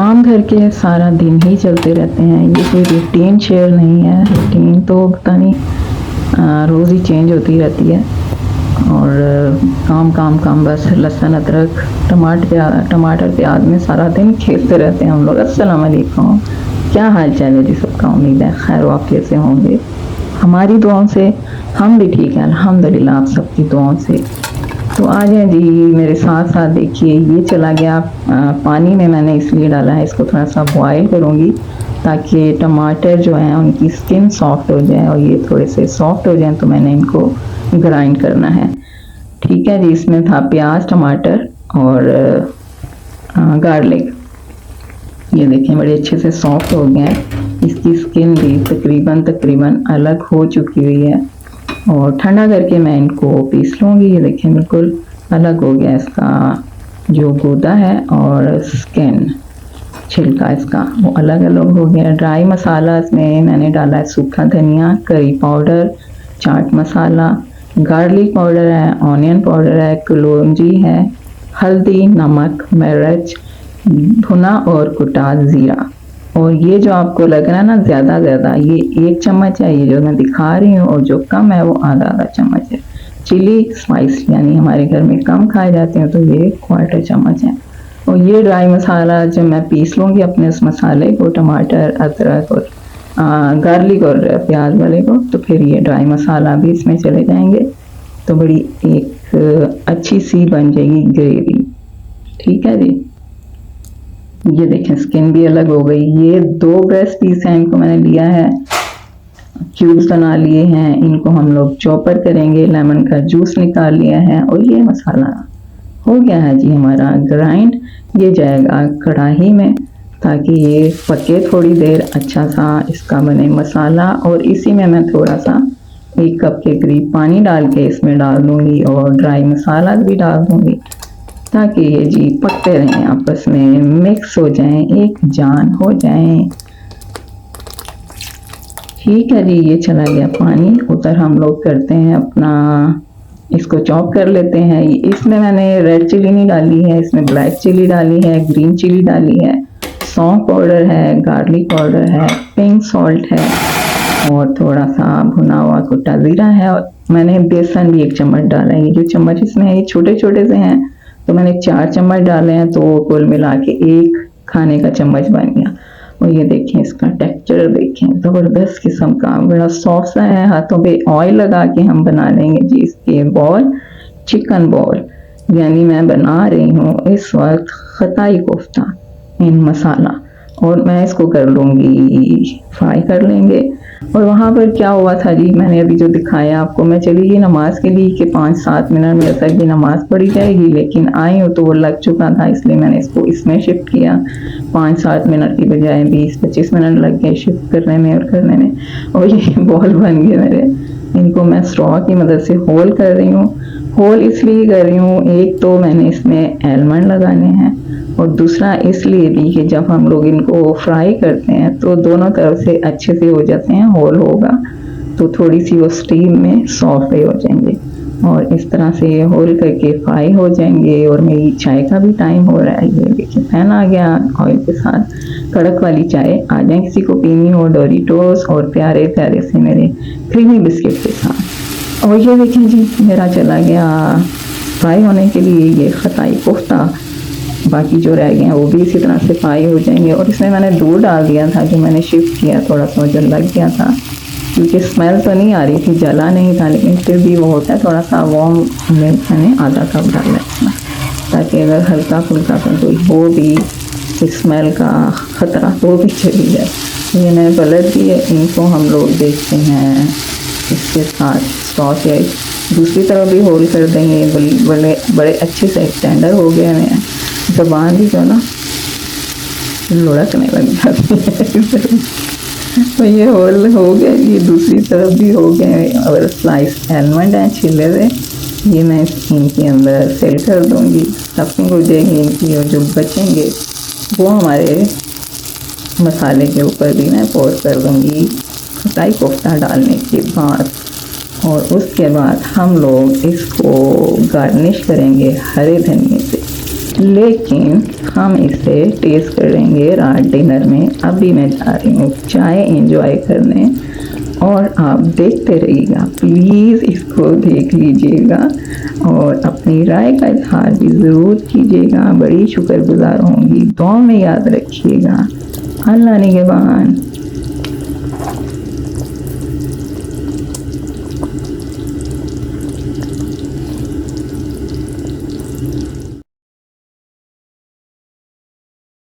काम घर के सारा दिन ही चलते रहते हैं। ये कोई रूटीन शेयर नहीं है। रूटीन तो पता नहीं रोज़ ही चेंज होती रहती है। और काम काम काम बस लहसुन अदरक टमाटर प्याज में सारा दिन खेलते रहते हैं हम लोग। अस्सलाम वालेकुम, क्या हाल चाल है जी सबका? उम्मीद है खैर वाक़ियत से होंगे। हमारी दुआओं से हम भी ठीक हैं अल्हम्दुलिल्लाह, आप सबकी दुआओं से। तो आ जाए जी मेरे साथ साथ। देखिए ये चला गया पानी में, मैंने इसलिए डाला है, इसको थोड़ा सा बॉयल करूँगी ताकि टमाटर जो हैं उनकी स्किन सॉफ्ट हो जाए और ये थोड़े से सॉफ्ट हो जाएं। तो मैंने इनको ग्राइंड करना है। ठीक है जी, इसमें था प्याज टमाटर और गार्लिक। ये देखें बड़े अच्छे से सॉफ्ट हो गए हैं। इसकी स्किन भी तकरीबन अलग हो चुकी हुई है और ठंडा करके मैं इनको पीस लूँगी। ये देखें बिल्कुल अलग हो गया इसका जो गूदा है और स्किन छिलका इसका वो अलग अलग हो गया। ड्राई मसाला इसमें मैंने डाला है सूखा धनिया, curry powder, chaat masala, garlic powder है, ऑनियन पाउडर है, कलौंजी है, हल्दी, नमक, मिर्च, भुना और कुटा ज़ीरा। और ये जो आपको लग रहा है ना ज़्यादा ये 1 चम्मच है, ये जो मैं दिखा रही हूँ, और जो कम है वो आधा चम्मच है। चिली स्पाइस यानी हमारे घर में कम खाए जाते हैं तो ये 1/4 चम्मच है। और ये ड्राई मसाला जब मैं पीस लूँगी अपने उस मसाले को, टमाटर अदरक और गार्लिक और प्याज वाले को, तो फिर ये ड्राई मसाला भी इसमें चले जाएंगे तो बड़ी एक अच्छी सी बन जाएगी ग्रेवी। ठीक है जी, ये देखें स्किन भी अलग हो गई। ये 2 ब्रेस्ट पीस हैं, इनको मैंने लिया है, क्यूब्स बना लिए हैं। इनको हम लोग चॉपर करेंगे, लेमन का जूस निकाल लिया है और ये मसाला हो गया है जी हमारा ग्राइंड। ये जाएगा कढ़ाई में ताकि ये पके थोड़ी देर, अच्छा सा इसका बने मसाला। और इसी में मैं थोड़ा सा 1 कप के करीब पानी डाल के इसमें डाल दूँगी और ड्राई मसाला भी डाल दूँगी ताकि ये जी पकते रहें, आपस में मिक्स हो जाएं, एक जान हो जाएं। ठीक है जी, ये चला गया पानी। उधर हम लोग करते हैं अपना, इसको चॉप कर लेते हैं। इसमें मैंने रेड चिली नहीं डाली है, इसमें ब्लैक चिली डाली है, ग्रीन चिली डाली है, सौंफ पाउडर है, गार्लिक पाउडर है, पिंक सॉल्ट है और थोड़ा सा भुना हुआ कुटा ज़ीरा है। और मैंने बेसन भी 1 चम्मच डाला है। ये जो चम्मच इसमें है ये छोटे छोटे से हैं तो मैंने 4 चम्मच डाले हैं, तो कुल मिला के 1 खाने का चम्मच बन गया। और ये देखें इसका टेक्सचर देखें, ज़बरदस्त किस्म का, बड़ा सॉफ्ट सा है। हाथों पे ऑयल लगा के हम बना लेंगे जी इसके बॉल, चिकन बॉल। यानी मैं बना रही हूँ इस वक्त खताई कोफ्ता इन मसाला, और मैं इसको कर लूँगी फ्राई कर लेंगे। और वहाँ पर क्या हुआ था जी, मैंने अभी जो दिखाया आपको, मैं चली गई नमाज के लिए कि 5-7 मिनट में तक भी नमाज पढ़ी जाएगी, लेकिन आई हूँ तो वो लग चुका था, इसलिए मैंने इसको इसमें शिफ्ट किया। 5-7 मिनट की बजाय 20-25 मिनट लग गए शिफ्ट करने में और करने में। और ये बॉल बन गए मेरे। इनको मैं स्ट्रॉ की मदद से होल कर रही हूँ। होल इसलिए कर रही हूँ, एक तो मैंने इसमें एलमंड लगाने हैं और दूसरा इसलिए भी कि जब हम लोग इनको फ्राई करते हैं तो दोनों तरफ से अच्छे से हो जाते हैं, होल होगा तो थोड़ी सी वो स्टीम में सॉफ्ट हो जाएंगे। और इस तरह से ये होल करके फ्राई हो जाएंगे। और मेरी चाय का भी टाइम हो रहा है। ये देखिए फैन आ गया ऑयल के साथ, कड़क वाली चाय आ जाए किसी को पीनी हो, डोरिटोस और प्यारे प्यारे से मेरे क्रीमी बिस्किट के साथ। और ये देखें जी मेरा चला गया फ्राई होने के लिए ये खताई कोफ्ता। बाकी जो रह गए हैं वो भी इसी तरह से फ्राई हो जाएंगे। और इसमें मैंने दूध डाल दिया था, जो मैंने शिफ्ट किया, थोड़ा सा मुझे लग गया था क्योंकि स्मेल तो नहीं आ रही थी, जला नहीं था, लेकिन फिर भी वो होता है थोड़ा सा वार्म मिल्क मैंने आधा कप डाला इसमें, ताकि अगर हल्का फुल्का सा कोई हो भी स्मेल का ख़तरा तो भी चली जाए। ये मैंने पलट दिए, इनको हम लोग देखते हैं इसके साथ सॉस या दूसरी तरफ भी होल कर देंगे। बड़े अच्छे से टेंडर हो गए हैं, ज़बान भी जो ना लुढ़कने लग जाती है। तो ये होल हो गया, ये दूसरी तरफ भी हो गए। और स्लाइस एलमंड हैं छिले हुए, ये मैं इनके अंदर फिल कर दूंगी, स्टफिंग हो जाएगी इनकी। और जो बचेंगे वो हमारे मसाले के ऊपर भी मैं पोर कर दूंगी खटाई कोफ्ता डालने के बाद। और उसके बाद हम लोग इसको गार्निश करेंगे हरे धनिए से। लेकिन हम इसे टेस्ट करेंगे रात डिनर में। अभी मैं जा रही हूँ चाय एंजॉय करने और आप देखते रहिएगा, प्लीज़ इसको देख लीजिएगा और अपनी राय का इजहार भी ज़रूर कीजिएगा। बड़ी शुक्रगुजार होंगी, दुआ में याद रखिएगा। अल्लाह निगहबान।